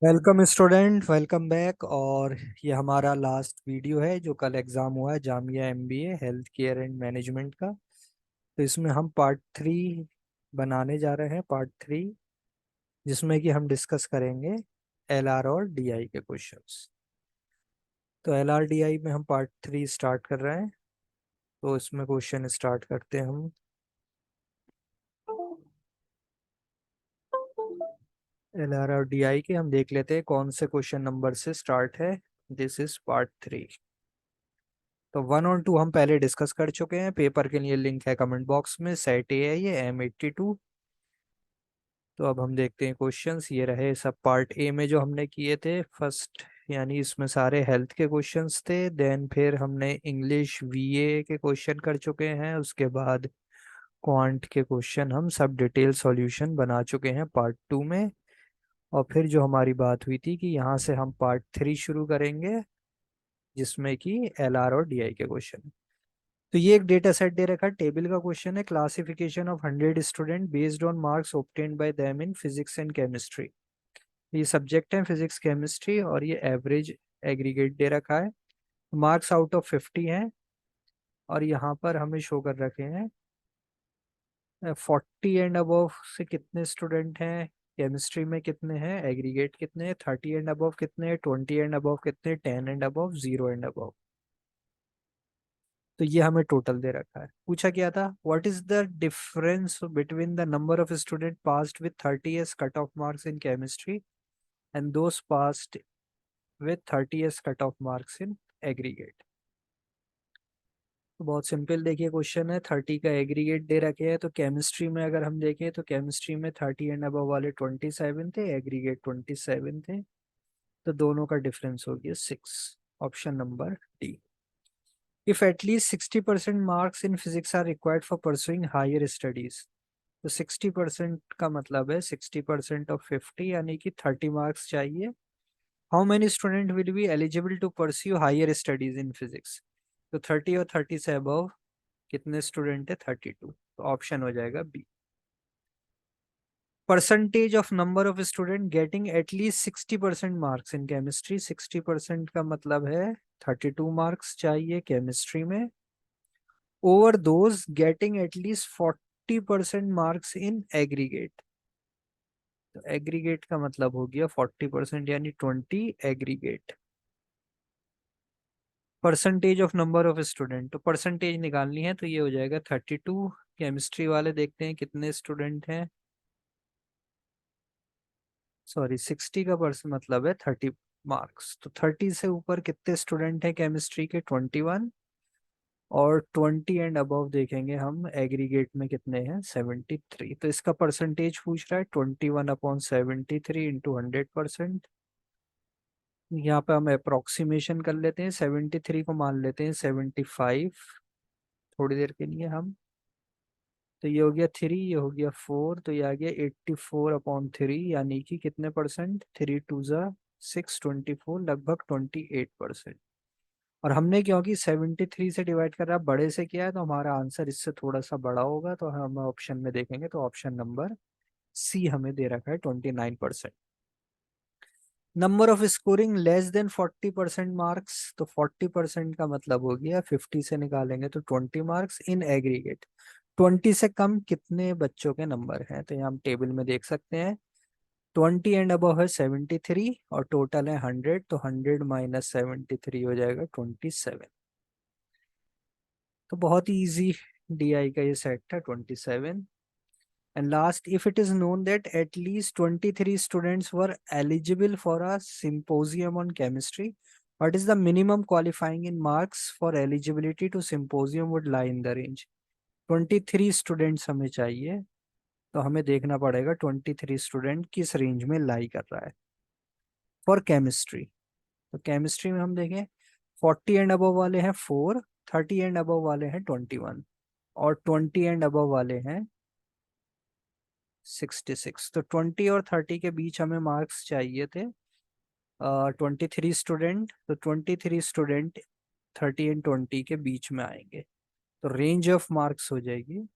Welcome student, welcome back. और ये हमारा लास्ट वीडियो है जो कल एग्ज़ाम हुआ है Jamia MBA health care and management का। तो इसमें हम पार्ट 3 बनाने जा रहे हैं, पार्ट 3, जिसमें कि हम डिस्कस करेंगे एलआर और डीआई के क्वेश्चंस। तो एलआर डीआई में हम पार्ट 3 स्टार्ट कर रहे हैं। तो इसमें क्वेश्चन स्टार्ट करते हैं हम। एलआर और डीआई के हम देख लेते हैं कौन से क्वेश्चन नंबर से स्टार्ट है। This is part 3। तो 1 और 2 हम पहले डिस्कस कर चुके हैं। पेपर के लिए लिंक है कमेंट बॉक्स में। सेट ए है ये M82। तो अब हम देखते हैं क्वेश्चंस। ये रहे सब पार्ट ए में जो हमने किए थे फर्स्ट, यानी इसमें सारे हेल्थ के क्वेश्चंस थे। देन फिर हमने इंग्लिश वीए के क्वेश्चन कर चुके हैं। उसके बाद क्वांट के क्वेश्चन हम सब डिटेल सॉल्यूशन बना चुके हैं पार्ट 2 में। और फिर जो हमारी बात हुई थी कि यहाँ से हम पार्ट 3 शुरू करेंगे, जिसमें कि एलआर और डीआई के क्वेश्चन। तो ये एक डेटा सेट दे रखा है, टेबल का क्वेश्चन है। Classification of 100 student based on marks obtained by them in physics and chemistry. ये सब्जेक्ट है फिजिक्स केमिस्ट्री, और ये एवरेज एग्रीगेट दे रखा है। मार्क्स आउट ऑफ 50 हैं। और यहाँ पर हमें शो कर रखे हैं 40 एंड अबव से कितने स्टूडेंट हैं, केमिस्ट्री में कितने हैं, एग्रीगेट कितने हैं, 30 एंड अबव कितने हैं, 20 एंड अबव कितने, 10 एंड अबव, 0 एंड अबव। तो ये हमें टोटल दे रखा है। पूछा क्या था, what is the difference between the number of student passed with 30 S cut off marks in chemistry and those passed with 30 S cut off marks in aggregate. तो बहुत सिंपल देखिए क्वेश्चन है। 30 का एग्रीगेट दे रखे हैं। तो केमिस्ट्री में अगर हम देखें तो केमिस्ट्री में 30 एंड अबव वाले 27 थे, एग्रीगेट 27 थे। तो दोनों का डिफरेंस हो गया 6। Option number D. If at least 60% marks in physics are required for pursuing higher studies, तो 60% का मतलब है 60% ऑफ 50, यानी कि 30 मार्क्स चाहिए। How many student will be eligible to pursue higher studies in physics. तो 30 और 30 से अबव कितने स्टूडेंट है, 32। तो ऑप्शन हो जाएगा B. Percentage of number of student getting at least 60% marks in chemistry. 60% का मतलब है 32 मार्क्स चाहिए केमिस्ट्री में, over those getting at least 40% marks in aggregate. तो एग्रीगेट का मतलब हो गया 40%, यानी 20 aggregate. Percentage of number of student, तो परसेंटेज निकालनी है तो ये हो जाएगा 32। केमिस्ट्री वाले देखते हैं कितने स्टूडेंट हैं। सॉरी, 60 का परसेंट मतलब है 30 मार्क्स। तो 30 से ऊपर कितने स्टूडेंट हैं केमिस्ट्री के, 21। और 20 एंड अबव देखेंगे हम एग्रीगेट में कितने हैं, 73। तो इसका परसेंटेज पूछ रहा है 21/73 इंटू 100%। यहाँ पे हम अप्रोक्सीमेशन कर लेते हैं, 73 को मान लेते हैं 75 थोड़ी देर के लिए हम। तो ये हो गया 3, ये हो गया 4, तो ये आ गया 84/3, यानी कि कितने परसेंट, 3 2 6, 24, लगभग 28%। और हमने क्योंकि 73 से डिवाइड कर रहा है, बड़े से किया है, तो हमारा आंसर इससे थोड़ा सा बड़ा होगा। तो हम ऑप्शन में देखेंगे तो ऑप्शन नंबर सी हमें दे रखा है 29%। Number of scoring less than 40% marks, तो 40% का मतलब हो गया 50 से निकालेंगे तो 20 मार्क्स इन एग्रीगेट। 20 से कम कितने बच्चों के नंबर हैं, तो यहाँ हम टेबल में देख सकते हैं। 20 एंड अबव है 73 और टोटल है 100, तो 100 माइनस 73 हो जाएगा 27। तो बहुत ही इजी डीआई का ये सेट था 27। And last, if it is known that at least 23 students were eligible for a symposium on chemistry, what is the minimum qualifying in marks for eligibility to symposium would lie in the range. 23 students हमें चाहिए, तो हमें देखना पड़ेगा 23 student किस range में लाई कर रहा है फॉर केमिस्ट्री। तो केमिस्ट्री में हम देखें 40 एंड अबव वाले हैं 4, 30 एंड अबव वाले हैं 21, और 20 एंड अबव वाले हैं 66। तो 20 और 30 के बीच हमें मार्क्स चाहिए थे 23 स्टूडेंट। तो 23 स्टूडेंट 30 एंड 20 के बीच में आएंगे, तो रेंज ऑफ मार्क्स हो जाएगी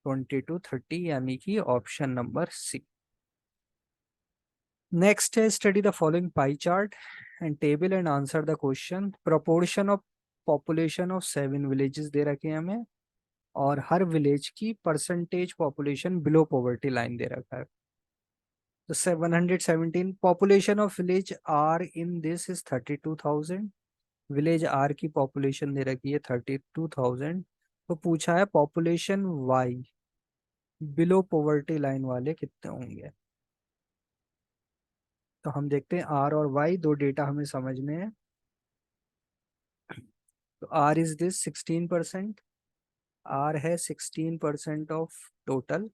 20 to 30, यानी कि ऑप्शन नंबर सी। नेक्स्ट है study the following pie chart and table and answer the question. Proportion of population of 7 villages दे रखे हैं हमें, और हर विलेज की percentage population below poverty line दे रखा है। तो 717 population of village R in this is 32,000। Village R की पॉपुलेशन दे रखी है 32,000। तो पूछा है population Y below poverty line वाले कितने होंगे। तो हम देखते हैं आर और वाई, दो डेटा हमें समझने हैं। तो आर इज दिस 16%। आर है 16% ऑफ टोटल।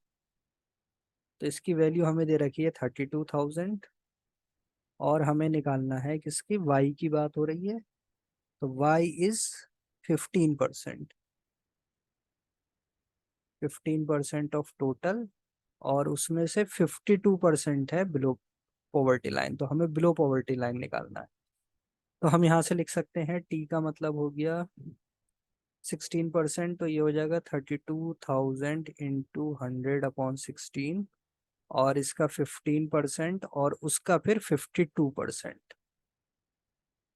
तो इसकी वैल्यू हमें दे रखी है 32,000, और हमें निकालना है किसकी, वाई की बात हो रही है। तो वाई इज 15%। 15% ऑफ टोटल, और उसमें से 52% है बिलो पॉवर्टी लाइन। तो हमें बिलो पॉवर्टी लाइन निकालना है। तो हम यहाँ से लिख सकते हैं टी का मतलब हो गया 16%, तो ये हो जाएगा 32,000 इंटू 100/16, और इसका 15% और उसका फिर 52%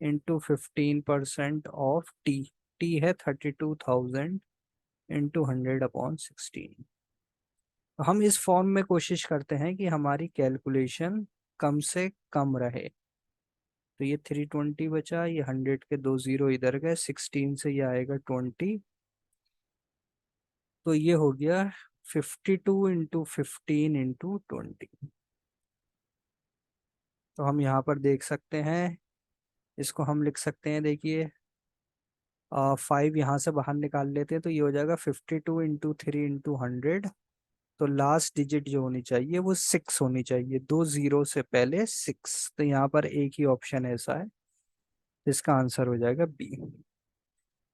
इंटू 15% ऑफ टी। टी है 32,000 इंटू 100/16। तो हम इस फॉर्म में कोशिश करते हैं कि हमारी कैलकुलेशन कम से कम रहे। तो ये 320 बचा, ये 100 के दो जीरो इधर गए, 16 से ये आएगा 20। तो ये हो गया 52 इंटू 15 इंटू 20। तो हम यहाँ पर देख सकते हैं, इसको हम लिख सकते हैं, देखिए 5 यहाँ से बाहर निकाल लेते हैं, तो ये हो जाएगा 52 इंटू 3 इंटू 100। तो लास्ट डिजिट जो होनी चाहिए वो 6 होनी चाहिए, दो जीरो से पहले 6। तो यहाँ पर एक ही ऑप्शन ऐसा है, इसका आंसर हो जाएगा B.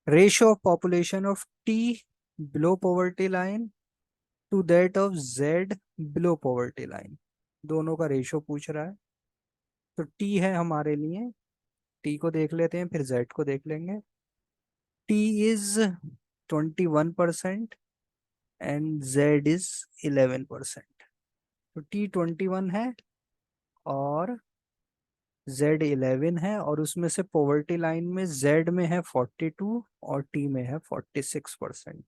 Ratio of population of T below poverty line to that of Z below poverty line, दोनों का रेशियो पूछ रहा है। तो टी है हमारे लिए, टी को देख लेते हैं फिर जेड को देख लेंगे। T is 21% and Z is 11%। तो टी 21 है और जेड 11 है, और उसमें से पॉवर्टी लाइन में जेड में है 42 और टी में है 46%।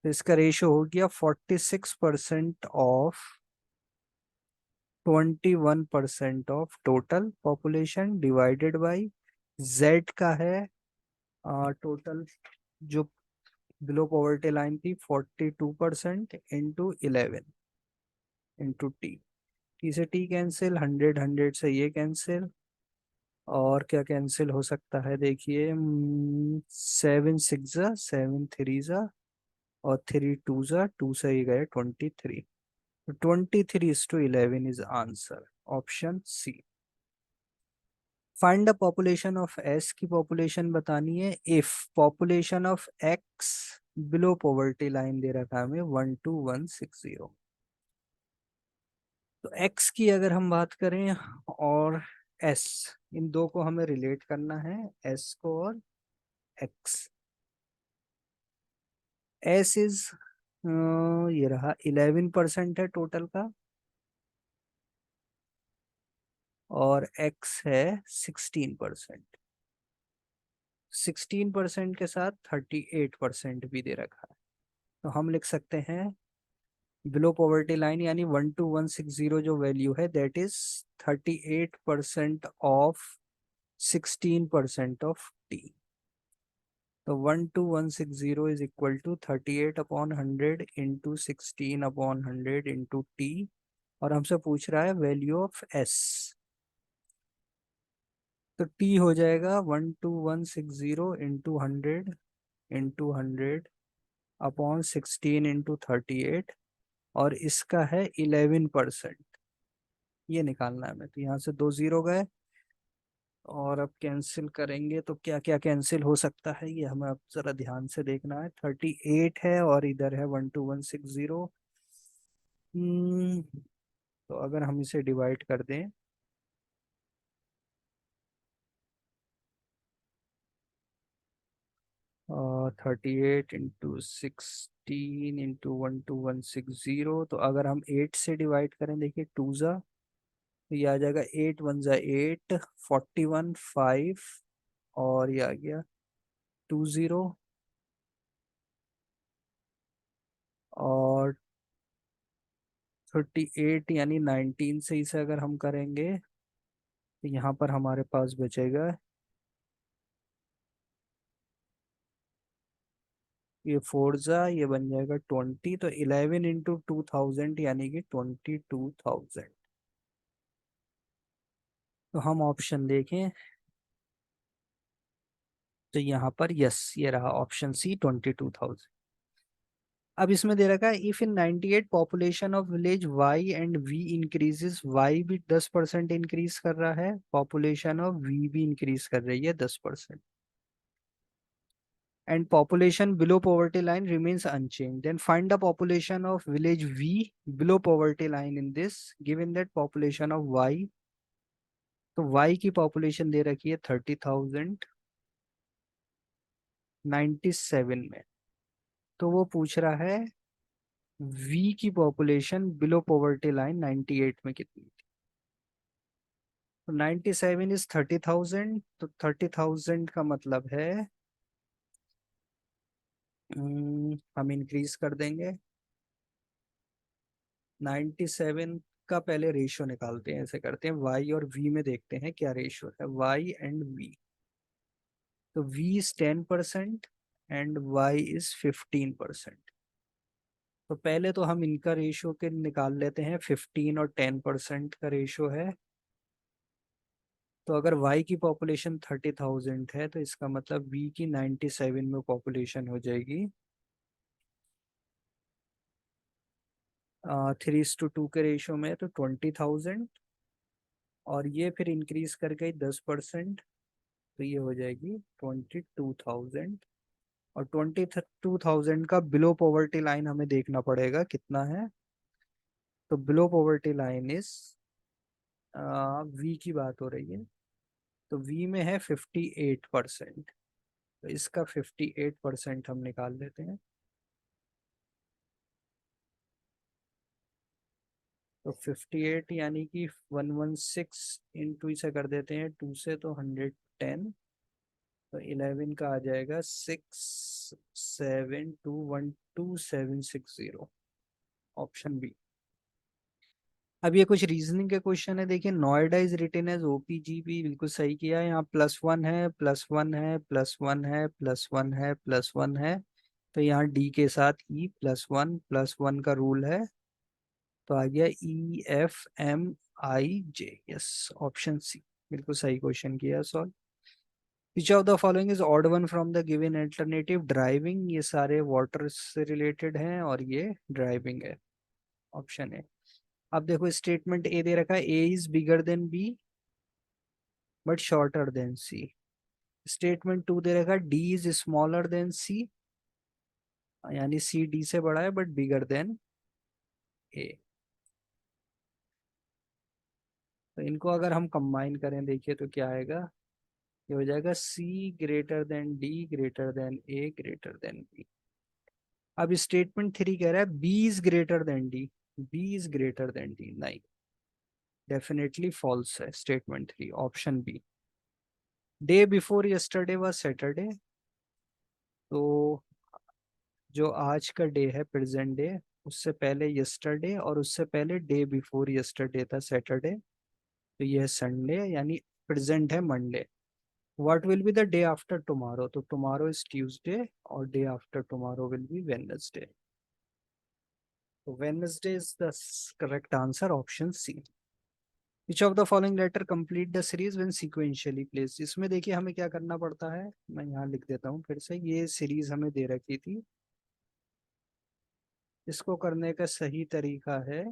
तो इसका रेशियो हो गया 46% of 21% of total population divided by Z का है टोटल जो बिलो पॉवर्टी लाइन थी 42% इंटू 11 इंटू टी। टी से टी कैंसिल, 100 100 से ये कैंसिल, और क्या कैंसिल हो सकता है देखिए, 7 6 7 3 और 3 2 2 से ही गए 23। 23:11 is answer, option C. Find the population of S की पॉपुलेशन बतानी है if population of X below poverty line दे रखा है हमें 12160। तो एक्स की अगर हम बात करें और एस, इन दो को हमें रिलेट करना है, एस को और एक्स। एस इज ये रहा 11% है टोटल का, और एक्स है 16%। 16% के साथ 38% भी दे रखा है। तो हम लिख सकते हैं बिलो पॉवर्टी लाइन यानी 12160 जो वैल्यू है that is 38% of 16% of T. तो 12160 is equal to 38/100 into 16/100 into T, और हमसे पूछ रहा है वैल्यू ऑफ एस। तो टी हो जाएगा 12160 इंटू 100 अपॉन 16 इंटू 38, और इसका है 11%। ये निकालना है हमें। तो यहाँ से दो जीरो गए, और अब कैंसिल करेंगे तो क्या क्या कैंसिल हो सकता है ये हमें अब जरा ध्यान से देखना है। 38 है और इधर है 12160। तो अगर हम इसे डिवाइड कर दें, 38 इंटू 16 इंटू 12160, तो अगर हम 8 से डिवाइड करें, देखिए 2 जा तो ये आ जाएगा 8 1 8, 41 5, और ये आ गया 20, और 38, यानी 19 से इसे अगर हम करेंगे तो यहाँ पर हमारे पास बचेगा ये फोर्जा, ये बन जाएगा 20, तो 11 × 2000 यानी कि 22,000। तो हम ऑप्शन देखें तो यहाँ पर यस, ये रहा ऑप्शन सी 22,000। अब इसमें दे रखा है if in 98 population of village Y and V increases, Y भी 10% इंक्रीज कर रहा है, पॉपुलेशन ऑफ वी भी इंक्रीज कर रही है 10%, and population below poverty line remains unchanged, then find the population of village V below poverty line in this, given that population of Y, तो Y की पॉपुलेशन दे रखी है 30,000 97 में, तो वो पूछ रहा है V की पॉपुलेशन बिलो पॉवर्टी लाइन 98 में कितनी थी। तो 97 इज 30,000, तो 30,000 का मतलब है हम इंक्रीज कर देंगे 97 का, पहले रेशियो निकालते हैं, ऐसे करते हैं y और v में देखते हैं क्या रेशियो है, y एंड v। तो v is 10% and y is 15%। तो पहले तो हम इनका रेशियो के निकाल लेते हैं, 15 और 10% का रेशियो है। तो अगर y की पॉपुलेशन 30,000 है तो इसका मतलब v की 97 में पॉपुलेशन हो जाएगी 3:2 के रेशियो में, तो 20,000, और ये फिर इंक्रीज कर गई 10%, तो ये हो जाएगी 22,000। और 22,000 का बिलो पॉवर्टी लाइन हमें देखना पड़ेगा कितना है। तो below poverty line is, V की बात हो रही है, तो वी में है 58%, तो इसका 58% हम निकाल लेते हैं। तो 58 यानी कि 116 इंटू इसे कर देते हैं 2 से, तो 110, तो 11 का आ जाएगा 67212,760, ऑप्शन बी। अब ये कुछ रीजनिंग के क्वेश्चन है, देखिए नोएडा इज रिटन एज ओपीजीपी, बिल्कुल सही किया है, यहाँ +1 है, +1 है, +1 है, +1 है, +1 है, तो यहाँ डी के साथ ई +1 का रूल है, तो आ गया EFMIJ, यस, ऑप्शन सी, बिल्कुल सही क्वेश्चन किया solve. Which of the following is odd one from the given alternative, driving, ये सारे वाटर से रिलेटेड हैं और ये ड्राइविंग है, ऑप्शन है। अब देखो स्टेटमेंट ए दे रखा है A is bigger than B but shorter than C. Statement 2 दे रखा है D is smaller than C, यानी सी डी से बड़ा है बट बिगर देन ए। तो इनको अगर हम कंबाइन करें देखिए तो क्या आएगा, ये हो जाएगा C greater than D greater than A greater than B. अब स्टेटमेंट 3 कह रहा है B is greater than D, B is greater than D, नहीं, डेफिनेटली फॉल्स है statement 3, option B. Day before yesterday was Saturday, तो जो आज का डे है प्रेजेंट डे, उससे पहले यस्टरडे और उससे पहले डे बिफोर यस्टरडे था सैटरडे, तो ये है संडे, यानी प्रेजेंट है Monday. What will be the day after tomorrow, तो टुमारो इज ट्यूसडे और day after tomorrow will be Wednesday, तो Wednesday is the correct answer, option C. Which of the following letter complete the series when sequentially place, इसमें देखिए हमें क्या करना पड़ता है, मैं यहाँ लिख देता हूँ फिर से, ये सीरीज हमें दे रखी थी, इसको करने का सही तरीका है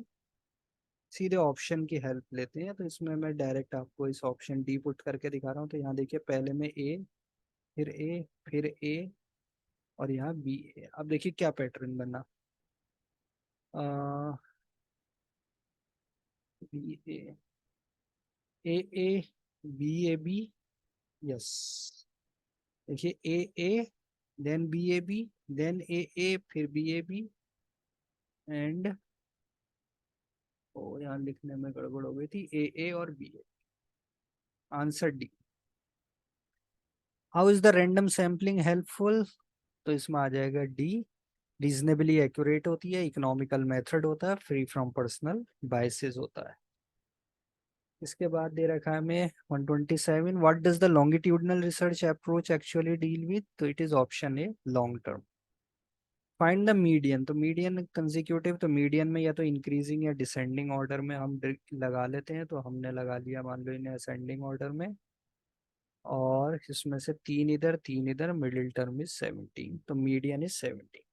सीधे ऑप्शन की हेल्प लेते हैं। तो इसमें मैं डायरेक्ट आपको इस ऑप्शन डी पुट करके दिखा रहा हूँ, तो यहाँ देखिए पहले में ए, फिर ए, फिर ए, और यहाँ बी ए। अब देखिए क्या पैटर्न बना, B A, A A, B A B, yes, देखिए A A, then B A B, then A A, फिर बी ए बी, एंड ओ यहाँ लिखने में गड़बड़ हो गई थी, ए और B. Answer D. How is the random sampling helpful? तो इसमें आ जाएगा डी। रीजनेबली एक्यूरेट होती है, इकोनॉमिकल मेथड होता है, फ्री फ्रॉम पर्सनल बायसेस होता है। इसके बाद दे रखा है हमें 127, what does the longitudinal research approach actually deal with? तो it is option A, long term. Find the median, तो मीडियन कंसेक्यूटिव, तो मीडियन में या तो इंक्रीजिंग या डिसेंडिंग ऑर्डर में हम लगा लेते हैं, तो हमने लगा लिया मान लो इन्हें असेंडिंग ऑर्डर में। और इसमें से तीन इधर, मिडिल टर्म इज 17, तो median is 17।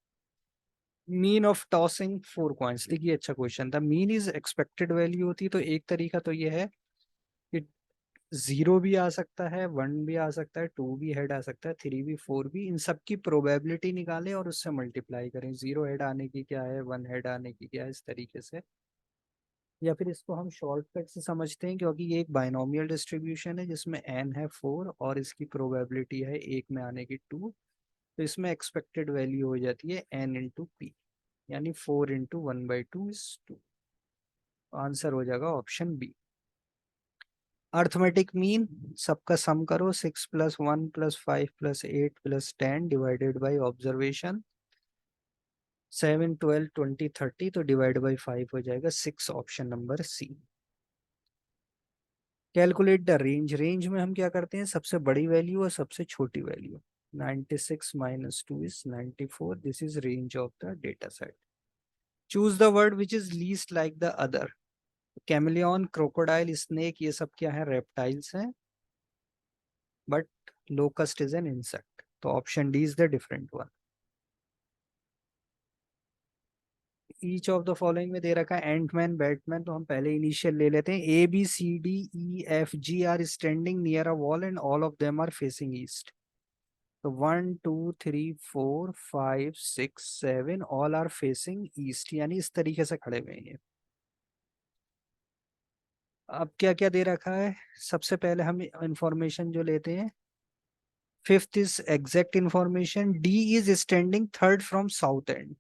Mean of tossing 4 coins, देखिए अच्छा क्वेश्चन था। मीन इज एक्सपेक्टेड वैल्यू होती है, तो एक तरीका तो ये है कि 0 भी आ सकता है, 1 भी आ सकता है, 2 भी हेड आ सकता है, 3 भी, 4 भी, इन सब की प्रोबेबिलिटी निकालें और उससे मल्टीप्लाई करें। 0 हेड आने की क्या है, 1 हेड आने की क्या है, इस तरीके से। या फिर इसको हम शॉर्टकट से समझते हैं, क्योंकि ये एक बाइनोमियल डिस्ट्रीब्यूशन है जिसमें n है 4 और इसकी प्रोबेबिलिटी है एक में आने की 2। तो इसमें एक्सपेक्टेड वैल्यू हो जाती है n इंटू पी, यानी 4 इंटू 1/2 इज 2। आंसर हो जाएगा ऑप्शन बी। अर्थमेटिक मीन, सबका सम करो, 6+1+5+8+10 डिवाइडेड बाई ऑब्जर्वेशन, 7, 12, 20, 30, तो डिवाइड बाई 5 हो जाएगा 6, option number C. Calculate the range, range में हम क्या करते हैं, सबसे बड़ी वैल्यू और सबसे छोटी value. 96 minus 2 is 94, this is range of the data set. Choose the word which is least like the other. Chameleon, crocodile, snake, ये सब क्या है, रेप्टाइल्स हैं, but locust is an insect, तो option D is the different one. Each of the following में दे रखा है एंटमैन, बैटमैन, तो हम पहले इनिशियल ले लेते हैं। ABCDEFG are standing near a wall and all of them are facing east. तो 1, 2, 3, 4, 5, 6, 7 ऑल आर फेसिंग ईस्ट, यानी इस तरीके से खड़े हुए हैं ये। अब क्या क्या दे रखा है, सबसे पहले हम इंफॉर्मेशन जो लेते हैं, fifth is exact information, D is standing third from south and.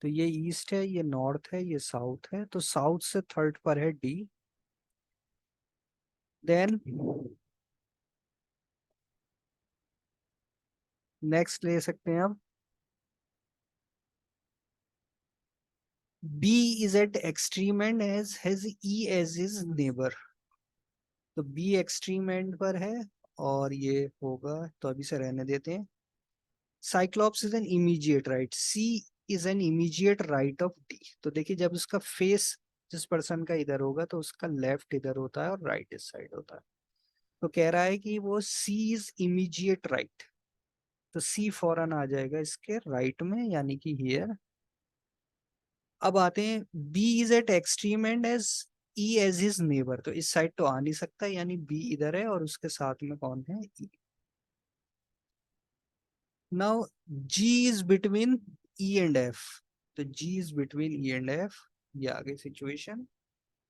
तो ये ईस्ट है, ये नॉर्थ है, ये साउथ है, तो साउथ से थर्ड पर है डी। देन नेक्स्ट ले सकते हैं अब, B is at extreme end as has E as is neighbour. तो बी एक्सट्रीम एंड पर है और ये होगा, तो अभी से रहने देते हैं। Cyclops is an immediate right, C is an immediate right of D. तो देखिए जब उसका फेस जिस पर्सन का इधर होगा तो उसका लेफ्ट इधर होता है और राइट इस साइड होता है। तो कह रहा है कि वो सी इज इमीडिएट राइट, तो सी फौरन आ जाएगा इसके राइट में, यानी कि हियर। अब आते हैं, B is at extreme end as E as his neighbour, तो इस साइड तो आ नहीं सकता, यानी बी इधर है और उसके साथ में कौन है, E. Now G is between E and F, तो G is between E and F, ये आ गई सिचुएशन।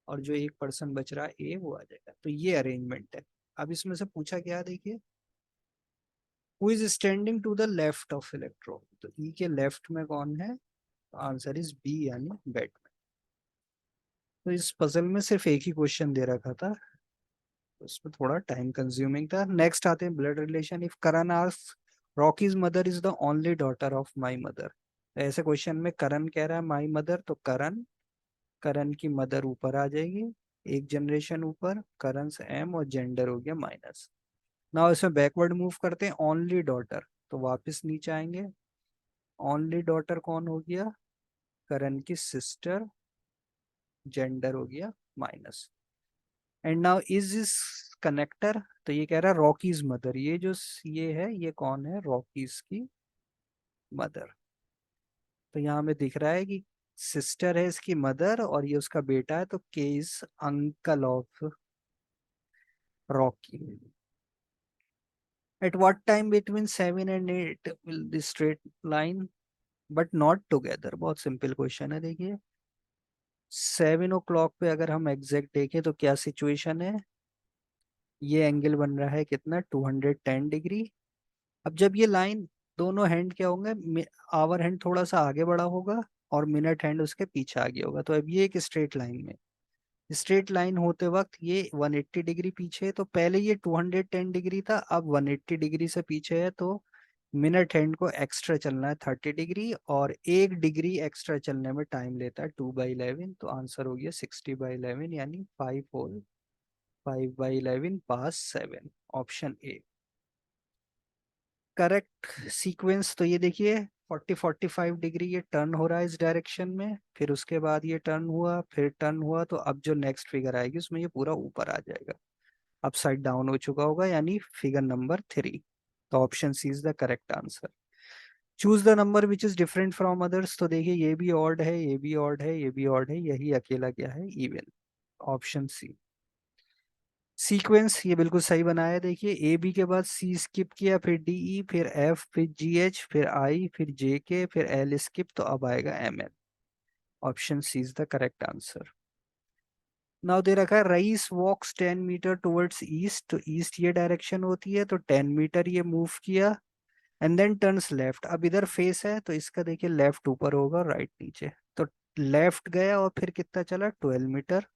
और जो एक पर्सन बच रहा है ए, वो आ जाएगा, तो ये अरेंजमेंट है। अब इसमें से पूछा क्या, देखिए, who is standing to the left of electron, तो ई के लेफ्ट में कौन है, आंसर इज बी, यानी बैटमैन। तो इस पजल में सिर्फ एक ही क्वेश्चन दे रखा था, तो इसमें थोड़ा टाइम कंज्यूमिंग था। नेक्स्ट आते हैं blood relation, if Karan asks Rockies mother is the only daughter of my mother. ऐसे क्वेश्चन में करण कह रहा है माय मदर, तो करण, करण की मदर ऊपर आ जाएगी, एक जनरेशन ऊपर, करण से एम और जेंडर हो गया माइनस। नाउ इसमें बैकवर्ड मूव करते हैं, ओनली डॉटर, तो वापस नीचे आएंगे। ओनली डॉटर कौन हो गया, करण की सिस्टर, जेंडर हो गया minus. And now is connector, तो ये कह रहा है रॉकीज मदर, ये जो ये है ये कौन है, रॉकीज की मदर। तो यहाँ हमें दिख रहा है कि सिस्टर है इसकी मदर और ये उसका बेटा है, तो के is uncle of Rocky. At what time between 7 and 8 will the straight line but not together, बहुत सिंपल क्वेश्चन है। देखिए 7 o'clock पे अगर हम एग्जैक्ट देखें तो क्या सिचुएशन है, ये एंगल बन रहा है कितना, 210 डिग्री। अब जब ये लाइन, दोनों हैंड क्या होंगे, आवर हैंड थोड़ा सा आगे बढ़ा होगा और मिनट हैंड उसके पीछे आ गया होगा, तो अब ये एक स्ट्रेट लाइन में, स्ट्रेट लाइन होते वक्त ये 180 डिग्री पीछे है, तो पहले ये 210 डिग्री था, अब 180 डिग्री से पीछे है, तो मिनट हैंड को एक्स्ट्रा चलना है 30 डिग्री, और 1 डिग्री एक्स्ट्रा चलने में टाइम लेता है 2/11। तो आंसर हो गया 60/11, यानी 5 whole 5/11 past 7, option A correct sequence. तो ये देखिए 40-45 डिग्री ये टर्न हो रहा है इस डायरेक्शन में, फिर उसके बाद ये टर्न हुआ, फिर टर्न हुआ, तो अब जो नेक्स्ट फिगर आएगी उसमें ये पूरा ऊपर आ जाएगा, अपसाइड डाउन हो चुका होगा, यानी फिगर नंबर 3। तो option C is the correct answer. Choose the number which is different from others. तो देखिए ये भी ऑड है, ये भी ऑड है, ये भी ऑड है, यही अकेला क्या है, इवन, ऑप्शन सी। सीक्वेंस ये बिल्कुल सही बनाया है। देखिए ए बी के बाद सी स्किप किया, फिर डी ई, फिर एफ, फिर जी एच, फिर आई, फिर जे के, फिर एल स्किप, तो अब आएगा M N. Option C is the correct answer. Now दे रखा है Rais walks 10 metre towards east. तो ईस्ट ये डायरेक्शन होती है, तो 10 मीटर ये मूव किया, एंड देन टर्न्स लेफ्ट। अब इधर फेस है तो इसका देखिए लेफ्ट ऊपर होगा, राइट नीचे। तो लेफ्ट गया और फिर कितना चला, 12 मीटर।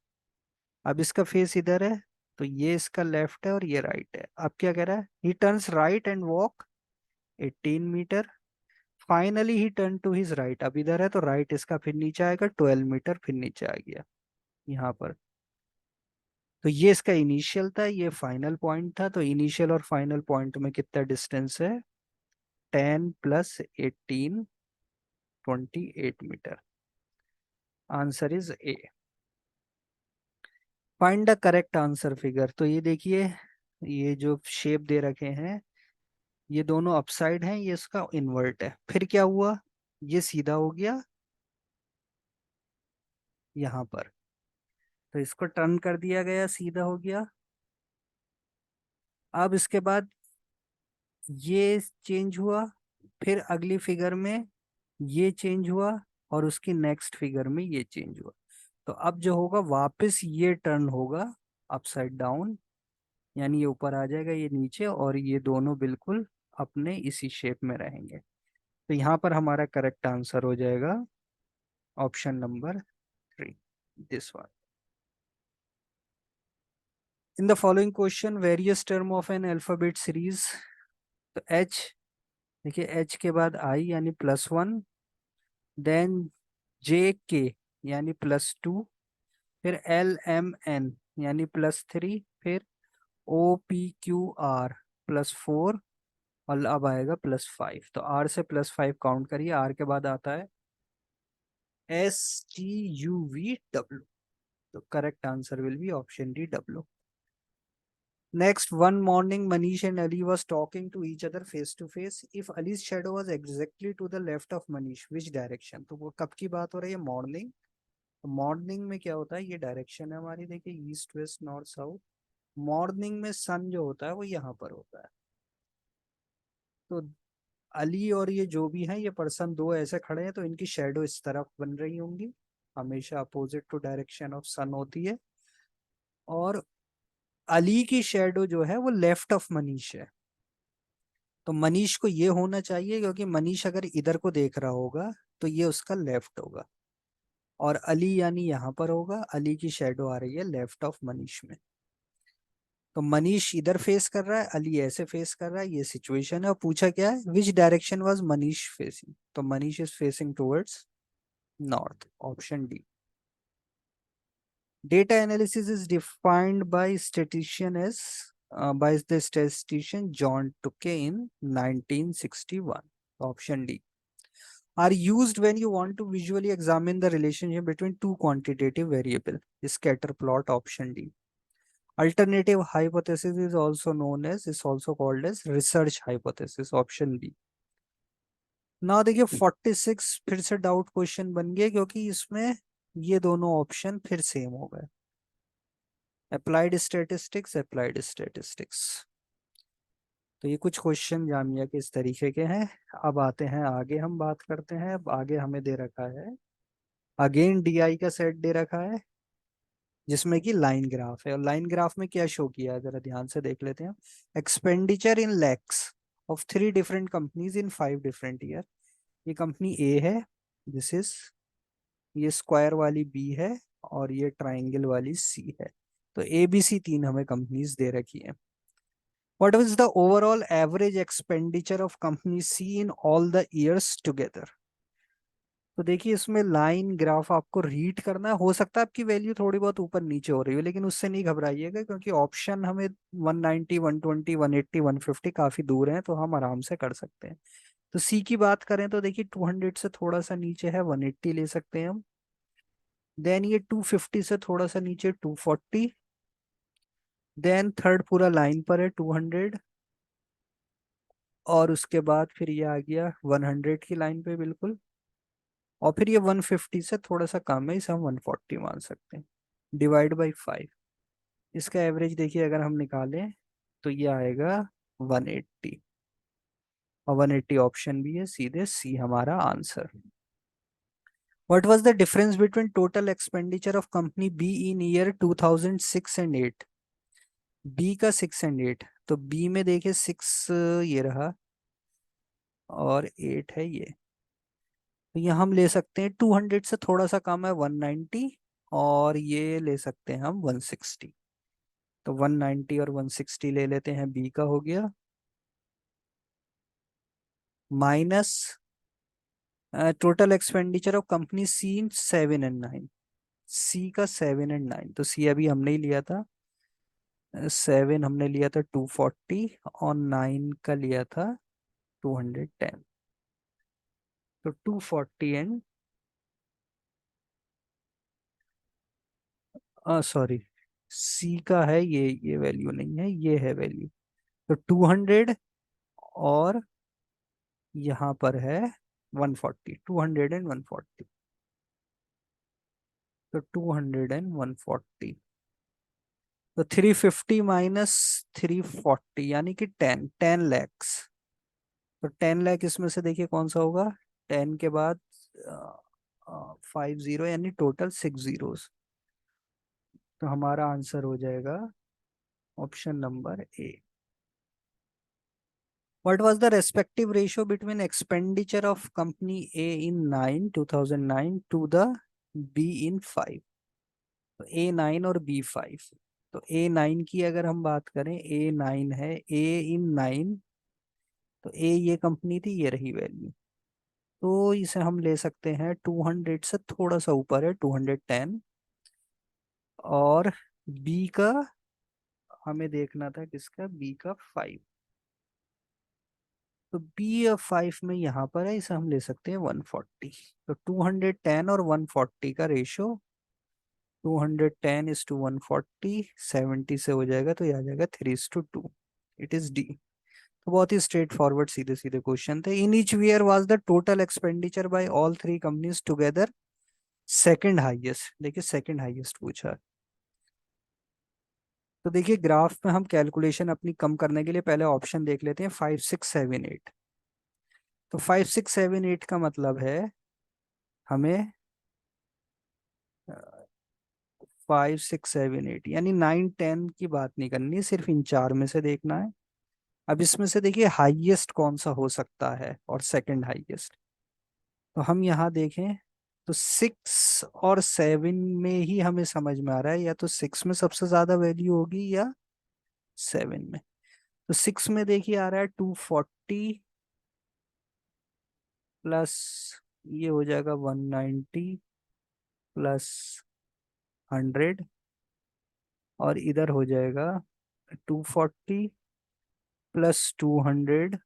अब इसका फेस इधर है, तो ये इसका लेफ्ट है और ये राइट है। अब क्या कह रहा है, he turns right and walk 18 metre. Finally he turn to his right. अब इधर है तो राइट इसका फिर नीचे आएगा, 12 मीटर फिर नीचे आ गया यहाँ पर। तो ये इसका इनिशियल था, ये फाइनल पॉइंट था। तो इनिशियल और फाइनल पॉइंट में कितना डिस्टेंस है, 10 + 18, 28 metre. Answer is A. Find the correct answer figure. तो ये देखिए ये जो शेप दे रखे हैं, ये दोनों अपसाइड हैं, ये इसका इन्वर्ट है। फिर क्या हुआ, ये सीधा हो गया यहाँ पर, तो इसको टर्न कर दिया गया, सीधा हो गया। अब इसके बाद ये चेंज हुआ, फिर अगली फिगर में ये चेंज हुआ, और उसकी नेक्स्ट फिगर में ये चेंज हुआ। तो अब जो होगा वापस ये टर्न होगा अपसाइड डाउन, यानी ये ऊपर आ जाएगा, ये नीचे, और ये दोनों बिल्कुल अपने इसी शेप में रहेंगे। तो यहाँ पर हमारा करेक्ट आंसर हो जाएगा option number 3, this one. In the following question various term of an alphabet series. तो एच, देखिए एच के बाद आई यानी +1, देन जे के यानी +2, फिर एल एम एन यानी +3, फिर ओ पी क्यू आर +4, और अब आएगा +5। तो आर से +5 काउंट करिए, आर के बाद आता है STUV W। तो correct answer will be option D, W। Next, one morning, Manish and Ali was talking to each other face to face. If Ali's shadow was exactly to the left of Manish, which direction? तो वो कब की बात हो रही है, morning. तो morning में क्या होता है, ये डायरेक्शन है हमारी, देखिए east west north south. Morning में सन जो होता है वो यहाँ पर होता है। तो अली और ये जो भी हैं, ये पर्सन दो ऐसे खड़े हैं, तो इनकी शेडो इस तरफ बन रही होंगी, हमेशा अपोजिट टू डायरेक्शन ऑफ सन होती है। और अली की शेडो जो है वो लेफ्ट ऑफ मनीष है। तो मनीष को ये होना चाहिए, क्योंकि मनीष अगर इधर को देख रहा होगा तो ये उसका लेफ्ट होगा, और अली यानी यहाँ पर होगा, अली की शेडो आ रही है लेफ्ट ऑफ मनीष में। तो मनीष इधर फेस कर रहा है, अली ऐसे फेस कर रहा है, ये सिचुएशन है। और पूछा क्या है, which direction was Manish facing. तो Manish is facing towards north, option D. Data analysis is defined by statistician as by the statistician John Tukey in 1961. Option D. Are used when you want to visually examine the relationship between two quantitative variables. Scatter plot. Option D. Alternative hypothesis is also called as research hypothesis. Option B. ना देखिए 46 फिर से doubt question बन गया, क्योंकि इसमें ये दोनों ऑप्शन फिर सेम हो गए, अप्लाइड स्टैटिस्टिक्स, अप्लाइड स्टैटिस्टिक्स। तो ये कुछ क्वेश्चन जामिया के इस तरीके के हैं। अब आते हैं आगे, हम बात करते हैं। अब आगे हमें दे रखा है अगेन डीआई का सेट दे रखा है, जिसमें कि लाइन ग्राफ है। और लाइन ग्राफ में क्या शो किया है, जरा ध्यान से देख लेते हैं। Expenditure in lakhs of 3 different companies in 5 different year. ये कंपनी ए है, दिस इज, ये स्क्वायर वाली बी है, और ये ट्राइंगल वाली सी है। तो ए बी सी तीन हमें कंपनीज दे रखी है। What was the overall average expenditure of company C in all the years together. तो देखिए इसमें लाइन ग्राफ आपको रीड करना है। हो सकता है आपकी वैल्यू थोड़ी बहुत ऊपर नीचे हो रही हो, लेकिन उससे नहीं घबराइएगा, क्योंकि ऑप्शन हमें 190 120 180 150 काफी दूर है, तो हम आराम से कर सकते हैं। तो सी की बात करें तो देखिए 200 से थोड़ा सा नीचे है 180 ले सकते हैं हम। देन ये 250 से थोड़ा सा नीचे 240। देन थर्ड पूरा लाइन पर है 200। और उसके बाद फिर ये आ गया 100 की लाइन पे बिल्कुल। और फिर ये 150 से थोड़ा सा कम है, इसे हम 140 मान सकते हैं। Divide by 5। इसका एवरेज देखिए अगर हम निकालें तो ये आएगा 180। और 180 ऑप्शन भी है, सीधे सी हमारा आंसर। What was the difference between total expenditure of company B in year 2006 and 8। B का 6 एंड 8, तो बी में देखिए 6 ये रहा और 8 है ये। तो ये हम ले सकते हैं 200 से थोड़ा सा कम है 190। और ये ले सकते हैं हम 160। तो 190 और 160 ले लेते हैं, बी का हो गया। Minus total expenditure of company C in 7 and 9। C का 7 एंड 9, तो सी अभी हमने ही लिया था। 7 हमने लिया था 240 और 9 का लिया था 210। तो 240 एंड सॉरी, सी का है ये वैल्यू नहीं है, ये है वैल्यू। तो 200 और यहाँ पर है 140। 200 एंड 140। तो 200 एंड 140। तो 350 माइनस 340 यानी कि 10 लैक्स। तो 10 लाख इसमें से देखिए कौन सा होगा। 10 के बाद 50 यानी टोटल 6 जीरोस। तो हमारा आंसर हो जाएगा option number A. What was the respective ratio between expenditure of company A in 2009 to the B in 5। तो A9 और B5। तो A9 की अगर हम बात करें, A9 है A in 9। तो A ये कंपनी थी, ये रही वैल्यू। तो इसे हम ले सकते हैं 200 से थोड़ा सा ऊपर है 210। और बी का हमें देखना था, किसका, बी का 5। तो बी ऑफ 5 में यहाँ पर है, इसे हम ले सकते हैं 140। तो 210 और 140 का रेशो 210:140 70 से हो जाएगा, तो ये आ जाएगा 3:2। It is D. तो बहुत ही स्ट्रेट फॉरवर्ड सीधे सीधे क्वेश्चन थे। In each year was the total expenditure bye all three companies together second highest. देखिए सेकंड हाईएस्ट पूछा है। तो देखिए ग्राफ में हम कैलकुलेशन अपनी कम करने के लिए पहले ऑप्शन देख लेते हैं 5 6 7 8। तो 5 6 7 8 का मतलब है हमें 5 6 7 8 यानी 9 10 की बात नहीं करनी है, सिर्फ इन चार में से देखना है। अब इसमें से देखिए हाईएस्ट कौन सा हो सकता है और सेकंड हाईएस्ट। तो हम यहाँ देखें तो 6 और 7 में ही हमें समझ में आ रहा है, या तो 6 में सबसे ज्यादा वैल्यू होगी या 7 में। तो 6 में देखिए आ रहा है 240 प्लस ये हो जाएगा 190 प्लस 100। और इधर हो जाएगा 240 प्लस 200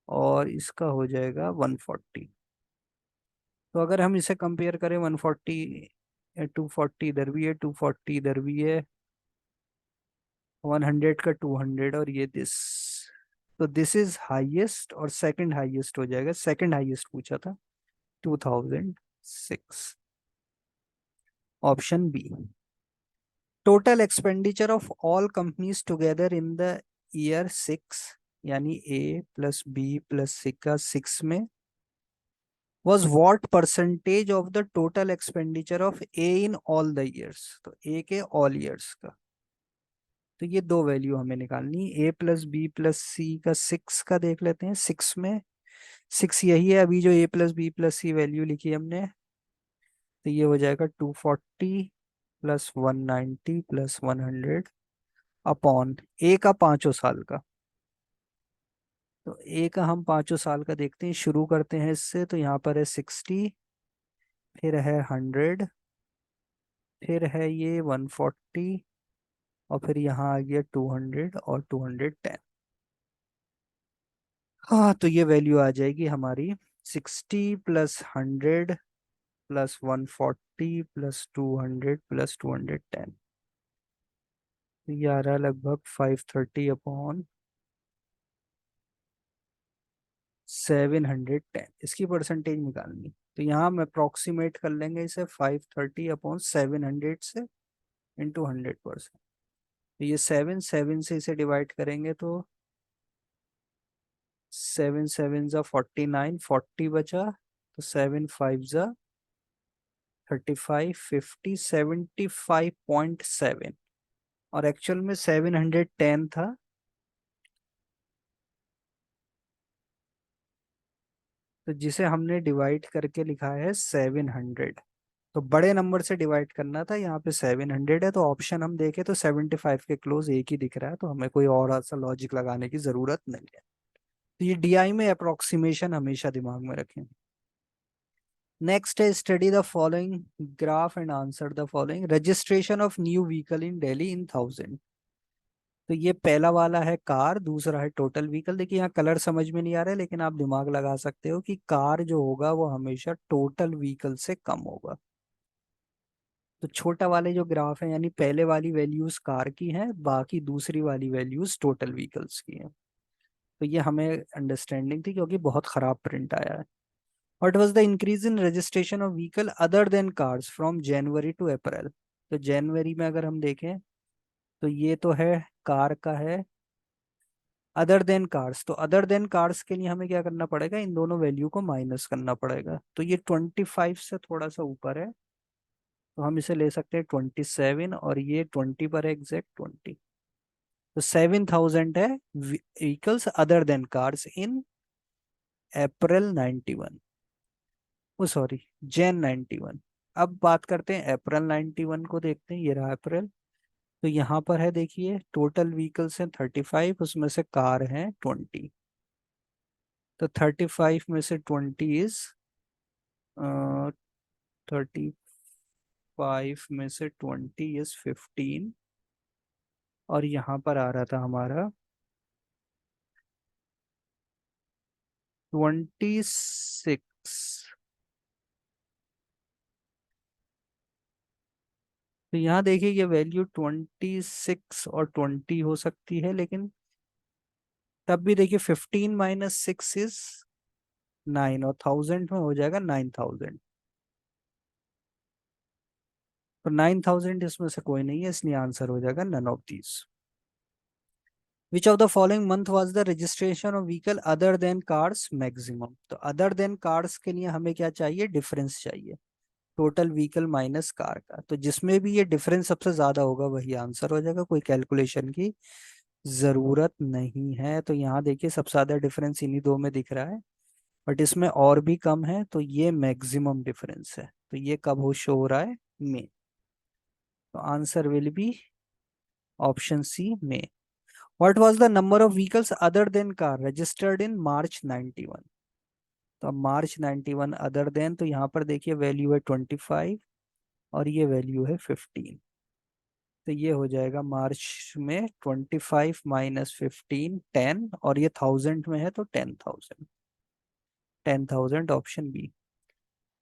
और इसका हो जाएगा 140। तो अगर हम इसे कंपेयर करें 140 240 इधर भी है 240 इधर भी है 100 का 200 और ये दिस। तो दिस इज हाईएस्ट और सेकंड हाईएस्ट हो जाएगा। सेकंड हाईएस्ट पूछा था 2006। Option B. Total expenditure of all companies together in the year 6 यानी A plus B plus C का 6 में was what percentage of the total expenditure of A in all the years। तो A के all years का। तो ये दो value हमें निकालनी, A plus B plus C का 6 का देख लेते हैं। 6 में 6 यही है अभी जो A plus B plus C value लिखी हमने। तो ये हो जाएगा 240 प्लस 190 प्लस 100 अपॉन ए का 5 साल का। तो ए का हम 5 साल का देखते हैं, शुरू करते हैं इससे। तो यहाँ पर है 60, फिर है 100, फिर है ये 140, और फिर यहाँ आ गया 200 और 210। हाँ, तो ये वैल्यू आ जाएगी हमारी 60 प्लस 100 प्लस 140 प्लस 200 प्लस 210। तो ये आ रहा है लगभग 530 अपॉन 710। इसकी परसेंटेज निकालनी, तो यहाँ हम अप्रोक्सीमेट कर लेंगे इसे 530 अपॉन 700 से इंटू 100%। तो ये 7 से इसे डिवाइड करेंगे तो 7 7 जा 49, 40 बचा, तो 7 5 जा 35, 50, 75.7, और एक्चुअल में 710 था। तो जिसे हमने डिवाइड करके लिखा है 700, तो बड़े नंबर से डिवाइड करना था, यहाँ पे 700 है, तो ऑप्शन हम देखें तो 75 के क्लोज एक ही दिख रहा है, तो हमें कोई और ऐसा लॉजिक लगाने की जरूरत नहीं है। तो ये डीआई में अप्रोक्सीमेशन हमेशा दिमाग में रखें। नेक्स्ट है study the following graph and answer the following. Registration of new vehicle in Delhi in 1000। तो ये पहला वाला है कार, दूसरा है टोटल व्हीकल। देखिए यहाँ कलर समझ में नहीं आ रहा है, लेकिन आप दिमाग लगा सकते हो कि कार जो होगा वो हमेशा टोटल व्हीकल से कम होगा। तो छोटा वाले जो ग्राफ है, यानी पहले वाली वैल्यूज कार की हैं, बाकी दूसरी वाली वैल्यूज टोटल व्हीकल्स की हैं। तो ये हमें अंडरस्टैंडिंग थी, क्योंकि बहुत खराब प्रिंट आया है। What was the increase in registration of vehicle other than cars from January to April. तो जनवरी में अगर हम देखें तो ये तो है कार का है। अदर देन कार्स, तो अदर देन कार्स के लिए हमें क्या करना पड़ेगा, इन दोनों वैल्यू को माइनस करना पड़ेगा। तो ये 25 से थोड़ा सा ऊपर है, तो हम इसे ले सकते हैं 27, और ये 20 पर है, एग्जैक्ट 20। तो 7000 है व्हीकल्स अदर देन कार्स इन अप्रैल 91, ओ सॉरी, जैन 91। अब बात करते हैं अप्रैल 91 को, देखते हैं, ये रहा अप्रैल। तो यहाँ पर है, देखिए टोटल व्हीकल्स हैं 35, उसमें से कार हैं 20। तो 35 में से 20 इज 35 में से 20 इज 15, और यहाँ पर आ रहा था हमारा 26। तो यहाँ देखिए ये वैल्यू 26 और 20 हो सकती है, लेकिन तब भी देखिए 15 - 6 इज 9, और 1000 में हो जाएगा 9000। तो 9000 इसमें से कोई नहीं है, इसलिए आंसर हो जाएगा none of these. Which of the following month was the registration of vehicle other than cars maximum. तो अदर देन कार्स के लिए हमें क्या चाहिए, डिफरेंस चाहिए, टोटल व्हीकल माइनस कार का। तो जिसमें भी ये डिफरेंस सबसे ज्यादा होगा वही आंसर हो जाएगा, कोई कैलकुलेशन की जरूरत नहीं है। तो यहाँ देखिए सबसे ज्यादा डिफरेंस इन्हीं दो में दिख रहा है, बट इसमें और भी कम है, तो ये मैक्सिमम डिफरेंस है। तो ये कब हो शो हो रहा है, में। तो answer will be option C में। What was the number of vehicles other than car registered in March 91। तो अब मार्च 91 अदर देन, तो यहाँ पर देखिए वैल्यू है 25, और ये वैल्यू है 15। तो ये हो जाएगा मार्च में 25 - 15 10, और ये 1000 में है तो 10,000। 10,000 option B.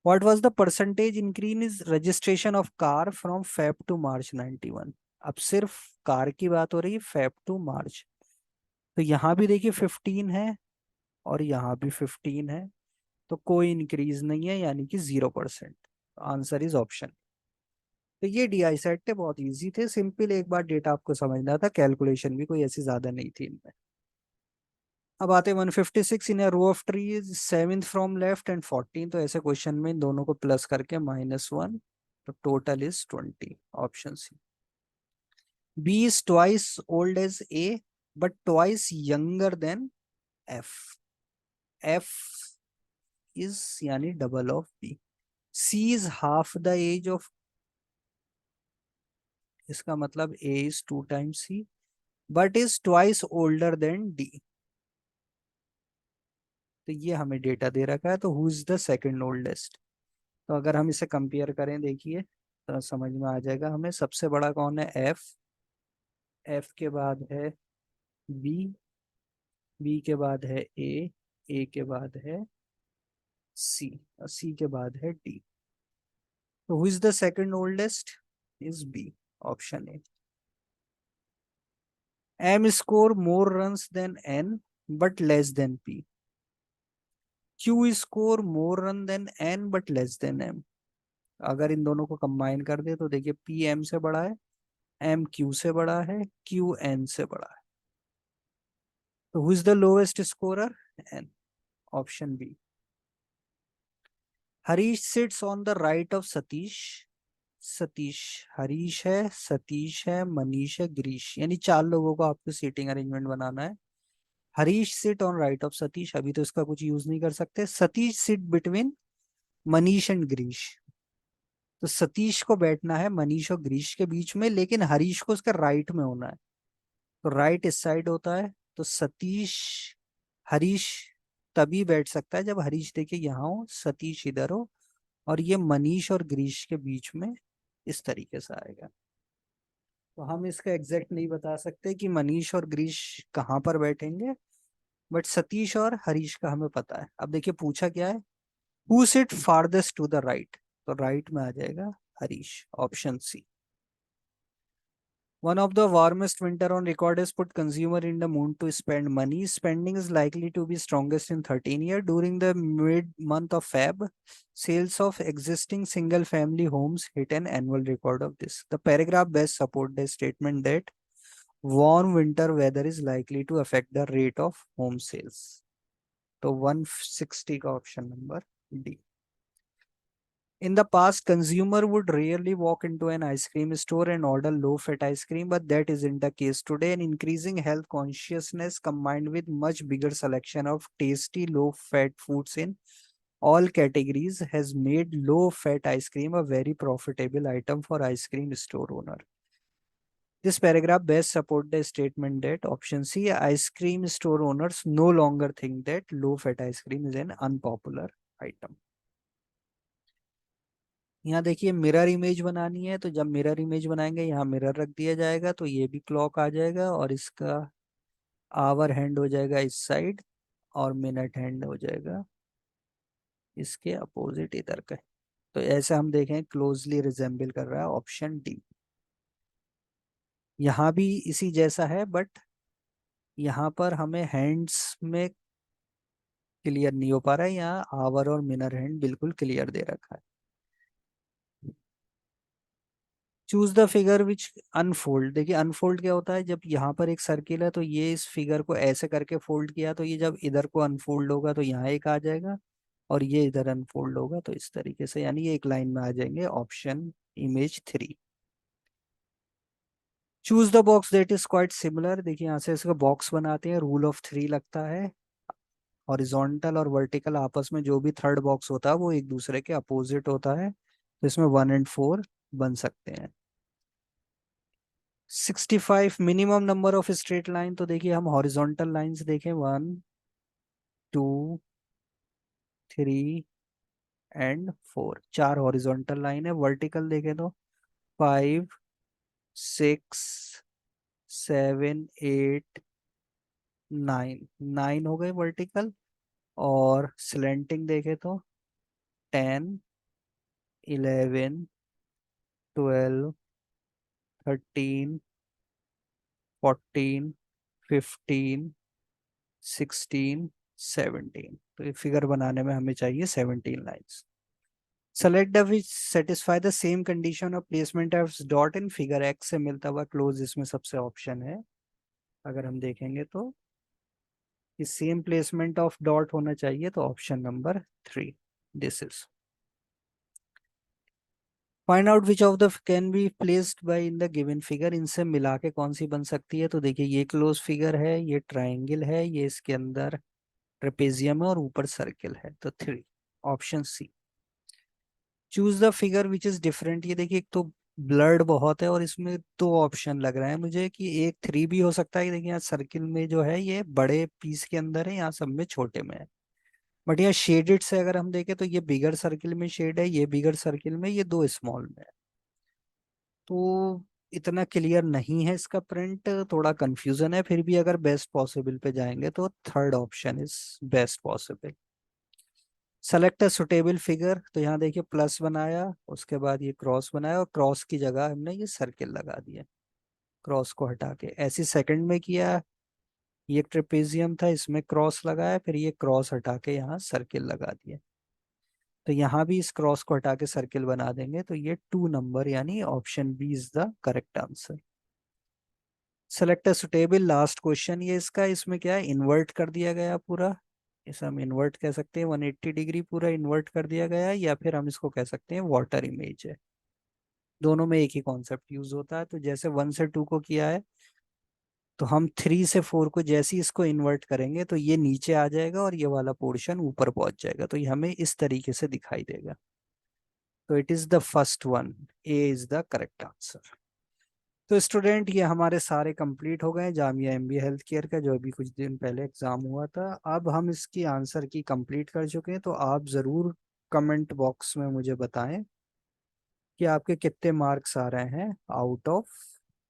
What was the percentage increase registration of car from Feb to March 91। अब सिर्फ कार की बात हो रही है, फेब टू मार्च। तो यहाँ भी देखिए 15 है, और यहाँ भी 15 है, तो कोई इंक्रीज नहीं है, यानी कि 0%। Answer is option. तो ये डीआई सेट थे, बहुत इजी थे, सिंपल, एक बार डेटा आपको समझना था, कैलकुलेशन भी कोई ऐसी ज्यादा नहीं थी इनमें। अब आते हैं 156 in row of trees, 7th from left and 14। तो ऐसे क्वेश्चन में इन दोनों को प्लस करके -1, तो total is 20, option C. B is twice old as A but twice younger than F. F is यानी double of B. C is half the age of, इसका मतलब A is 2 times C but is twice older than D। तो ये हमें data दे रखा है, तो who is the second oldest. तो अगर हम इसे कंपेयर करें, देखिए तो समझ में आ जाएगा हमें। सबसे बड़ा कौन है? F। F के बाद है B, B के बाद है A के बाद है C और C के बाद है D। तो who is the second oldest? Is B, option A. M score more runs than N but less than P। Q score more run than N but less than M। अगर इन दोनों को combine कर दे तो देखिए P M से बड़ा है, M Q से बड़ा है, Q N से बड़ा है। तो who is the lowest scorer? N, option B. Harish sits on the right of Satish. Satish, Harish है, सतीश है, मनीष है, गिरीश, यानी 4 लोगों को आपको सीटिंग अरेंजमेंट बनाना है। Harish sit on right of Satish, अभी तो इसका कुछ यूज नहीं कर सकते। Satish sit between Manish and Girish, तो सतीश को बैठना है मनीष और गिरीश के बीच में, लेकिन हरीश को उसका राइट में होना है। तो राइट इस साइड होता है, तो सतीश, हरीश तभी बैठ सकता है जब हरीश देखिए यहाँ हो, सतीश इधर हो, और ये मनीष और गिरीश के बीच में इस तरीके से आएगा। तो हम इसका एग्जैक्ट नहीं बता सकते कि मनीष और गिरीश कहाँ पर बैठेंगे, बट सतीश और हरीश का हमें पता है। अब देखिए पूछा क्या है, who sit farthest to the right, तो राइट में आ जाएगा Harish, option C. One of the warmest winter on record has put consumer in the mood to spend money. Spending is likely to be strongest in 13 year. During the mid month of Feb, sales of existing single family homes hit an annual record of this. The paragraph best support the statement that warm winter weather is likely to affect the rate of home sales. तो 160 का option number D. In the past, consumer would rarely walk into an ice cream store and order low-fat ice cream, but that isn't the case today. An increasing health consciousness combined with much bigger selection of tasty low-fat foods in all categories has made low-fat ice cream a very profitable item for ice cream store owner. This paragraph best support the statement that option C, ice cream store owners no longer think that low-fat ice cream is an unpopular item. यहाँ देखिए mirror image बनानी है, तो जब mirror image बनाएंगे यहाँ mirror रख दिया जाएगा, तो ये भी क्लॉक आ जाएगा और इसका आवर हैंड हो जाएगा इस साइड और मिनट हैंड हो जाएगा इसके अपोजिट इधर का। तो ऐसे हम देखें क्लोजली रिजेंबल कर रहा है, ऑप्शन डी। यहाँ भी इसी जैसा है, बट यहाँ पर हमें हैंड्स में क्लियर नहीं हो पा रहा है, यहाँ आवर और मिनर हैंड बिल्कुल क्लियर दे रखा है। Choose the figure which unfold, देखिए अनफोल्ड क्या होता है, जब यहाँ पर एक सर्किल है तो ये इस फिगर को ऐसे करके फोल्ड किया, तो ये जब इधर को अनफोल्ड होगा तो यहाँ एक आ जाएगा, और ये इधर अनफोल्ड होगा तो इस तरीके से, यानी ये एक लाइन में आ जाएंगे, option image 3। Choose the box that is quite similar, देखिए यहाँ से इसका बॉक्स बनाते हैं, रूल ऑफ 3 लगता है। हॉरिजॉन्टल और वर्टिकल आपस में जो भी थर्ड बॉक्स होता है वो एक दूसरे के अपोजिट होता है, तो इसमें 1 और 4 बन सकते हैं। 65 minimum number of straight line, तो देखिए हम हॉरिजॉन्टल लाइंस देखें, 1 2 3 एंड 4, 4 हॉरिजॉन्टल लाइन है। वर्टिकल देखें तो 5 6 7 8 9, 9 हो गए वर्टिकल। और स्लेंटिंग देखें तो 10 11 12 13 14 15 16 17, तो ये फिगर बनाने में हमें चाहिए 17 lines. Select the which satisfy the same condition of placement of dot in figure x से मिलता हुआ क्लोज, इसमें सबसे ऑप्शन है। अगर हम देखेंगे तो कि सेम प्लेसमेंट ऑफ डॉट होना चाहिए, तो option number 3 this is. Find out which of the can be placed bye in the given figure, इनसे मिला के कौन सी बन सकती है, तो देखिए ये क्लोज फिगर है, ये ट्राइंगल है, ये इसके अंदर ट्रेपेजियम है और ऊपर सर्किल है, तो 3, option C. Choose the figure which is different. ये देखिए, एक तो ब्लर्ड बहुत है और इसमें दो ऑप्शन लग रहा है मुझे कि एक थ्री भी हो सकता है। देखिए यहाँ सर्किल में जो है ये बड़े पीस के अंदर है, यहाँ सब में छोटे में है। बट यहाँ शेडेड से अगर हम देखें तो ये बिगर सर्किल में शेड है, ये बिगर सर्किल में, ये दो स्मॉल में है। तो इतना क्लियर नहीं है इसका प्रिंट, थोड़ा कंफ्यूजन है। फिर भी अगर बेस्ट पॉसिबल पे जाएंगे तो third option is best possible. Select a suitable figure, तो यहाँ देखिए प्लस बनाया, उसके बाद ये क्रॉस बनाया और क्रॉस की जगह हमने ये सर्किल लगा दिया, क्रॉस को हटा के। ऐसे सेकंड में किया, ये ट्रेपेजियम था, इसमें क्रॉस लगाया, फिर ये क्रॉस हटा के यहाँ सर्किल लगा दिया। तो यहाँ भी इस क्रॉस को हटा के सर्किल बना देंगे, तो ये 2 नंबर यानी option B is the correct answer. Select a suitable, last question ये इसका। इसमें क्या है, इन्वर्ट कर दिया गया पूरा, इसे हम इन्वर्ट कह सकते हैं, 180 डिग्री पूरा इन्वर्ट कर दिया गया है, या फिर हम इसको कह सकते हैं वाटर इमेज है। दोनों में एक ही कॉन्सेप्ट यूज होता है। तो जैसे 1 से 2 को किया है, तो हम 3 से 4 को जैसे ही इसको इन्वर्ट करेंगे तो ये नीचे आ जाएगा और ये वाला पोर्शन ऊपर पहुंच जाएगा, तो ये हमें इस तरीके से दिखाई देगा। तो it is the first one, A is the correct answer. तो स्टूडेंट ये हमारे सारे कंप्लीट हो गए जामिया एमबीए हेल्थ केयर का, जो अभी कुछ दिन पहले एग्जाम हुआ था। अब हम इसकी आंसर की कंप्लीट कर चुके हैं, तो आप ज़रूर कमेंट बॉक्स में मुझे बताएं कि आपके कितने मार्क्स आ रहे हैं आउट ऑफ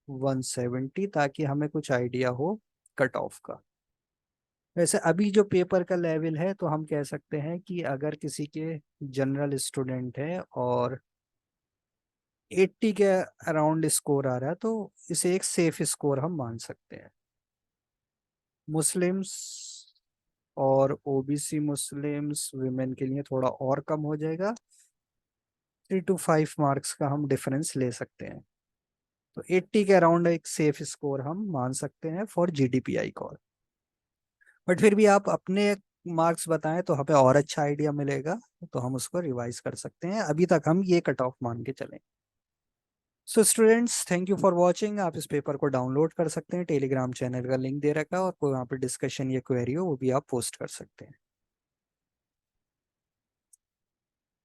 170, ताकि हमें कुछ आइडिया हो कट ऑफ का। वैसे अभी जो पेपर का लेवल है, तो हम कह सकते हैं कि अगर किसी के जनरल स्टूडेंट है और 80 के अराउंड स्कोर आ रहा है, तो इसे एक सेफ स्कोर हम मान सकते हैं। मुस्लिम्स और ओबीसी मुस्लिम्स विमेन के लिए थोड़ा और कम हो जाएगा, 3 to 5 मार्क्स का हम डिफरेंस ले सकते हैं। तो 80 के अराउंड एक सेफ स्कोर हम मान सकते हैं फॉर जीडीपीआई कॉल। बट फिर भी आप अपने मार्क्स बताएं तो हमें और अच्छा आइडिया मिलेगा, तो हम उसको रिवाइज कर सकते हैं। अभी तक हम ये कट ऑफ मान के चलें। So students, thank you for watching. आप इस पेपर को डाउनलोड कर सकते हैं, टेलीग्राम चैनल का लिंक दे रखा है, और कोई वहाँ पे डिस्कशन या क्वेरी हो वो भी आप पोस्ट कर सकते हैं।